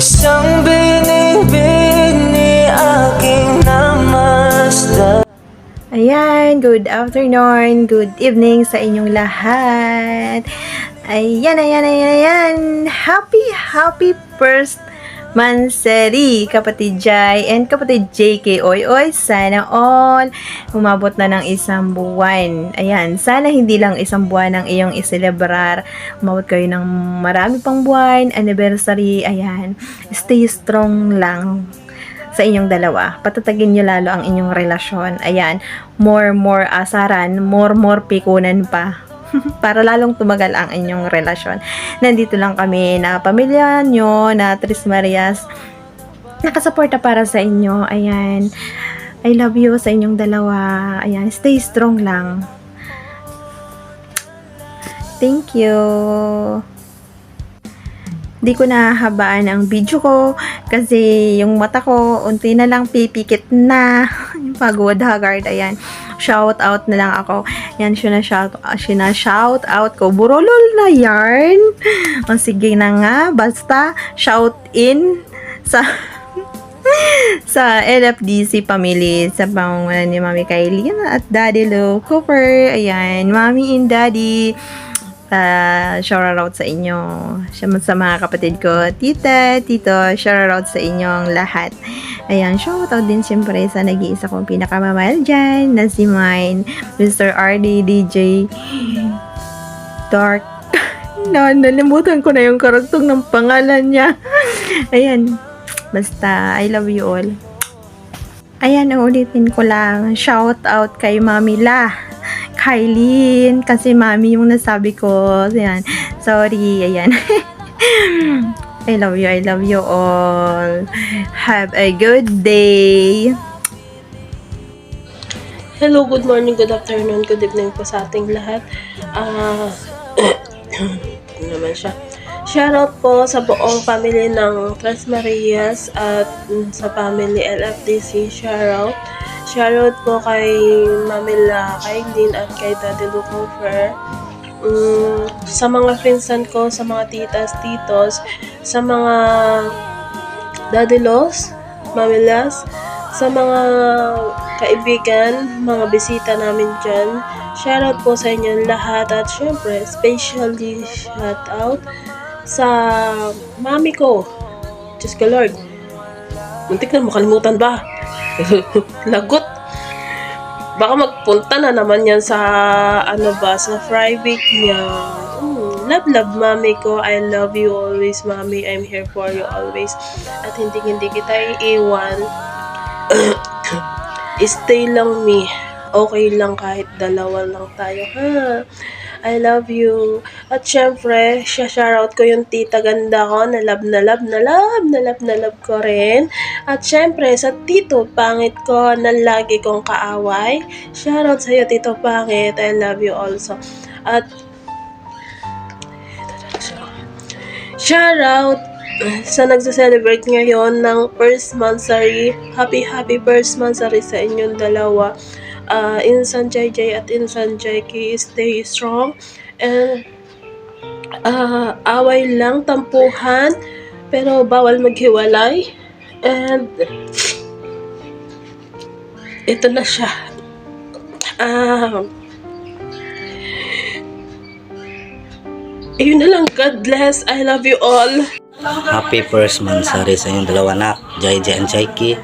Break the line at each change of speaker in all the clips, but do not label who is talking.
Isang binibini aking namasdan.
Ayan, good afternoon, good evening sa inyong lahat. Ayan. Happy first Manseri, kapatid Jai and kapatid JK. Oy, sana all umabot na ng isang buwan. Ayan, sana hindi lang isang buwan ang iyong iselebrar. Umabot kayo ng marami pang buwan, anniversary. Ayan, stay strong lang sa inyong dalawa. Patatagin nyo lalo ang inyong relasyon. Ayan, more asaran, more pikunan pa. Para lalong tumagal ang inyong relasyon. Nandito lang kami na pamilya nyo, na Tres Marias, nakasuporta para sa inyo. Ayan, I love you sa inyong dalawa. Ayan, stay strong lang. Thank you. Di ko nahahabaan ang video ko kasi yung mata ko unti na lang pipikit na. Pagod Haggard. Ayan, shout out na lang ako. Yan, shout out ko. Burolol na yarn. O sige na nga, basta shout in sa sa LFDC family, sa pangunan ni Mami Kylie at Daddy Lou Cooper. Ayan, Mami and Daddy, shout out sa inyo, sa mga kapatid ko, tita, tito, shout out sa inyong lahat. Ayan, shout out din siyempre sa nag-iisa kong pinakamamahal dyan, na si mine, Mr. RD DJ Dark. Nalimutan ko na yung karagtong ng pangalan niya. Ayan, basta I love you all. Ayan, ulitin ko lang, shout out kay Mami La Kylie, kasi Mami yung nasabi ko. Ayan, sorry. Ayan. I love you all. Have a good day.
Hello, good morning, good afternoon, good evening po sa ating lahat. Ano naman siya? Shoutout po sa buong family ng Tres Marias at sa family LFDC. Shoutout po kay Mamila, kay Lynn at kay Daddy Lou Cooper. Sa mga pinsan ko, sa mga titas, titos, sa mga Daddy Los, Mamilas, sa mga kaibigan, mga bisita namin dyan. Shoutout po sa inyo lahat at syempre, especially shoutout sa mami ko. Diyos ko Lord, muntik na makalimutan ba? Lagot. Baka magpunta na naman yan sa sa private niya. Love mami ko. I love you always, mami. I'm here for you always. At hindi kita iiwan. Stay lang me. Okay lang kahit dalawa lang tayo, ha? I love you. At syempre, shoutout ko yung tita ganda ko na love ko rin. At syempre, sa tito pangit ko na lagi kong kaaway. Shoutout sa'yo, tito pangit. I love you also. At shoutout sa nagsa-celebrate ngayon ng first Manseri. Happy first Manseri sa inyong dalawa. Insan Jai at Insan Jaiki, stay strong. And away lang, tampuhan, pero bawal maghiwalay. And ito na siya. Yun na lang. God bless. I love you all.
Happy first Manseri sa inyong dalawa na, Jai and Jaiki.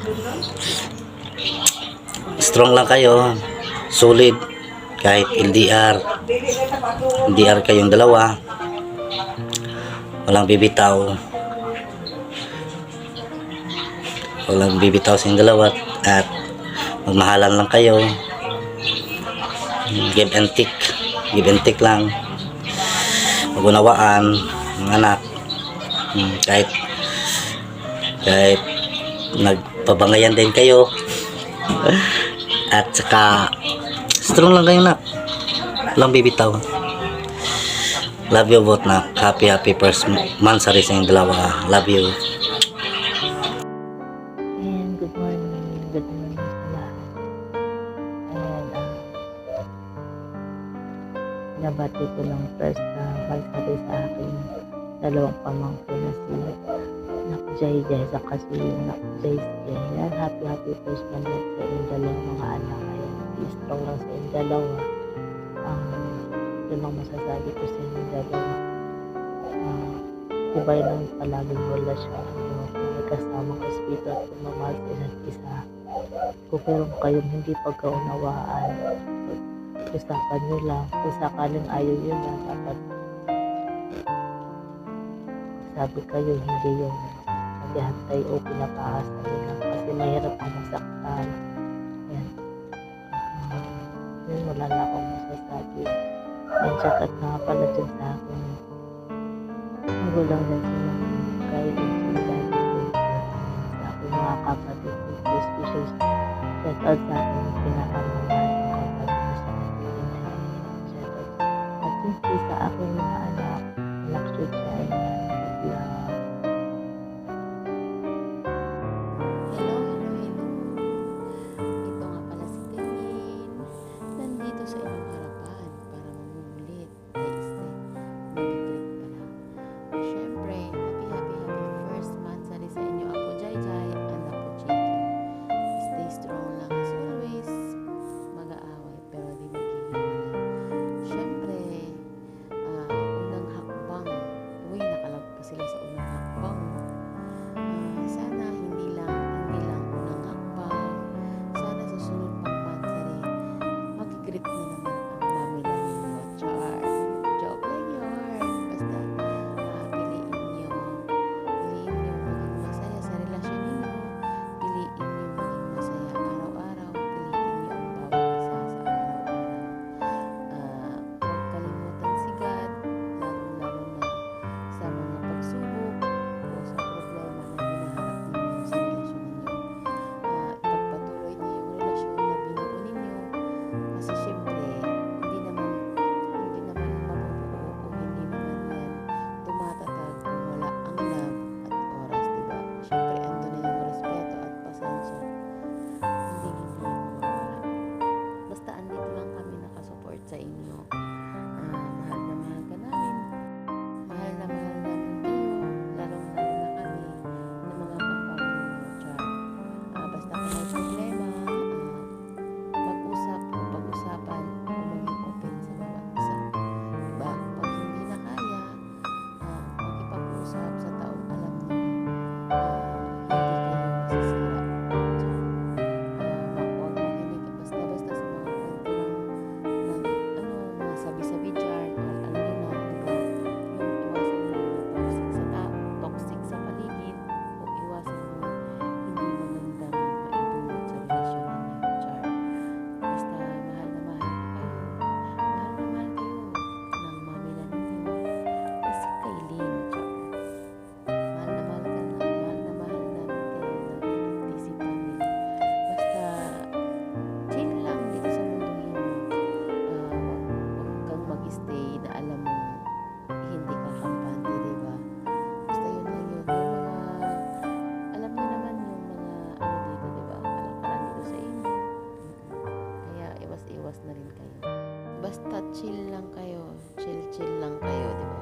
Strong lang kayo, solid, kahit LDR kayong dalawa, walang bibitaw sa inyong dalawa, at magmahalan lang kayo, give and take lang, magunawaan ng anak, kahit nagpabangayan din kayo. At saka strong lang kayo na, walang bibitaw. Love you both na. Happy first Manseri sa inyong dalawa. Love you.
And good morning sa lahat. And nabati ko ng first Manseri sa aking dalawang pamangkin na si Jay Jay sa kasi yung Daisy. Yan, happy first month sa inyong dalawang mga anak. Ayan, be strong lang sa inyong dalawa. Yun lang masasabi ko sa inyong dalawa. Iba yun ang palaging relasyon nyo. Kung may kasamang espiritu at pagmamahal sa isa't isa. Kung meron kayong hindi pagkaunawaan, usapan nyo lang. Kung sakaling ayaw yun na, dapat sabi kayo, hindi yung naghihantay o pinapahasa nyo lang. Kasi mahirap ang masaktan. Yan. Yun, wala na akong masasabi. Yan, tsakat na pala dyan sa akin. Magulang din sa mga guidance sa dati ko. Sa aking mga kapatid ko. Especially shout out sa akin yung pinakamamahal ng kapatid ko sa akin. Shout out. At siyempre sa aking mga anak siya dyan. Love.
Hello. Ito nga pala si Tingin. Nandito sa inyong harapan para mamulit. Mag-greet pala. Siyempre, happy first month sa inyo. Apo Jai Jai and Apo Jiki. Stay strong lang as always. Mag-aaway pero di maghihiwalay. Siyempre, unang hakbang. Uy, nakalagpas sila sa unang hakbang. Sana hindi lang unang hakbang. Sana sa sunod pang monthsary, mag-greet na naman ang mamila ninyo. Char. Joke lang yun. Basta, piliin nyo maging masaya sa relasyon ninyo. Piliin nyo maging masaya araw-araw. Piliin nyo ang bawat isa sa araw-araw. Huwag kalimutan si God, lalo na sa mga pagsubok o sa problema na hinaharap ninyo sa relasyon ninyo. Ipagpatuloy niyo yung relasyon na binuo ninyo kasi syempre hindi naman mabubuo o hindi naman yan tumatatag kung wala ang love at oras, diba? Syempre ando na yung respeto at pasensya, hindi mawawala. Basta andito lang kami nakasupport sa inyo. Mahal na mahal ka namin. Mahal na mahal namin kayo, lalong-lalo na kami ng mga kapamilya. Char. Basta kung may problema, pag-usapan o maging open sa bawat isa. Diba? Pag hindi na kaya, makipag-usap sa taong alam niyo, hindi kayo masisira. Char. Huwag makinig basta-basta sa mga kwento ng mga sabi-sabi dyan. Alam niyo na, diba? Yung iwasan mo toxic sa paligid o iwasan mo hindi magandang maidulot sa relasyon ninyo. Char. Basta mahal na mahal ko kayo. Mahal na mahal kayo ng mamila ninyo. Kasi kay Lynn. Char. Mahal na mahal namin kayo ng LFTC family. Basta chill lang dito sa mundong yun. Huwag kang mag-stay na alam mo hindi ka kampante, diba? Basta yun lang yun. Yung mga, alam niyo naman yung mga dito, diba? Kalakaran dito sa inyo. Kaya iwas-iwas na rin kayo. Basta chill lang kayo. Chill lang kayo, diba?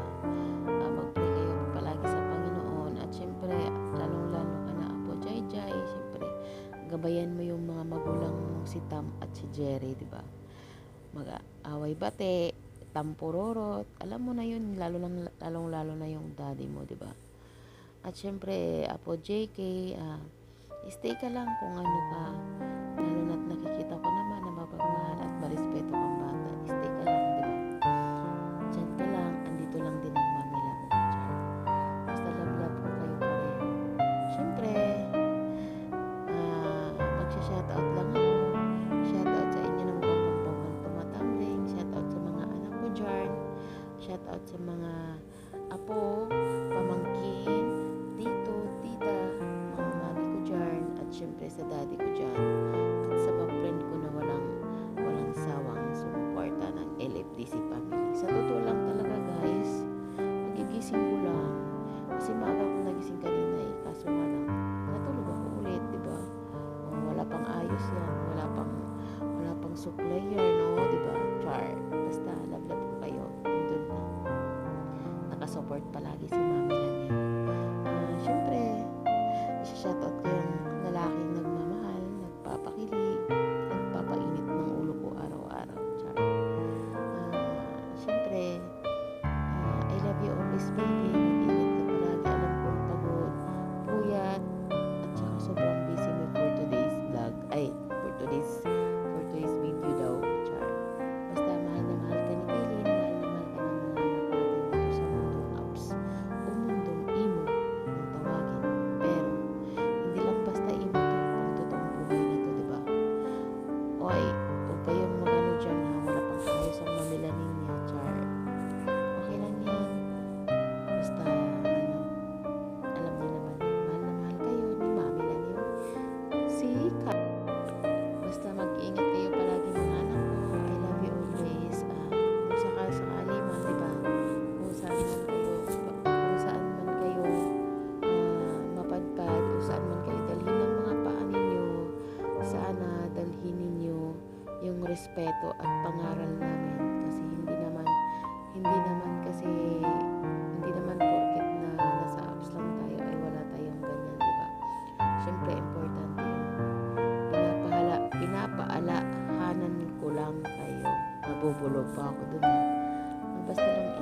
Mag-pray kayo palagi sa Panginoon. At syempre, lalong-lalo ka na Apo Jai Jai. Syempre, gabayan mo yung mga magulang mong si Tam at si Jerry, diba? Mag-away bate, tampurorot, alam mo na yun, lalong-lalo na yung daddy mo, diba? At syempre, Apo JK, stay ka lang kung ano ka, lalo na't nakikita ko naman na mapagmahal at marespeto kang bata. Stay ka lang, diba? Diyan ka lang, andito lang din ang mamila mo. Char. Basta love ko kayo pareho. Syempre, magsha-shoutout lang ako. Shoutout sa inyo ng bawang tumatambling. Shoutout sa mga anak ko dyan. Shoutout sa mga apo, pamangkin, tito, tita, mga mami ko dyan. At syempre sa daddy ko dyan. At sa mga friend ko na walang sawang sumuporta ng LFDC family. Sa totoo lang talaga guys, magigising ko lang. Kasi maaga ko nagising kanina kaso nga lang, natulog ako ulit, diba? Wala pang ayos yan, wala pang supply yan, no? Diba? Char. Basta love ko kayo. Nandun na. Nakasupport palagi si mami lang yan. Syempre, respeto at pangaral namin kasi hindi naman porket na nasa apps lang tayo ay wala tayong ganyan, di ba? Syempre importante yung pinapaalahanan ko lang kayo. Nabubulog pa ako dun. Basta lang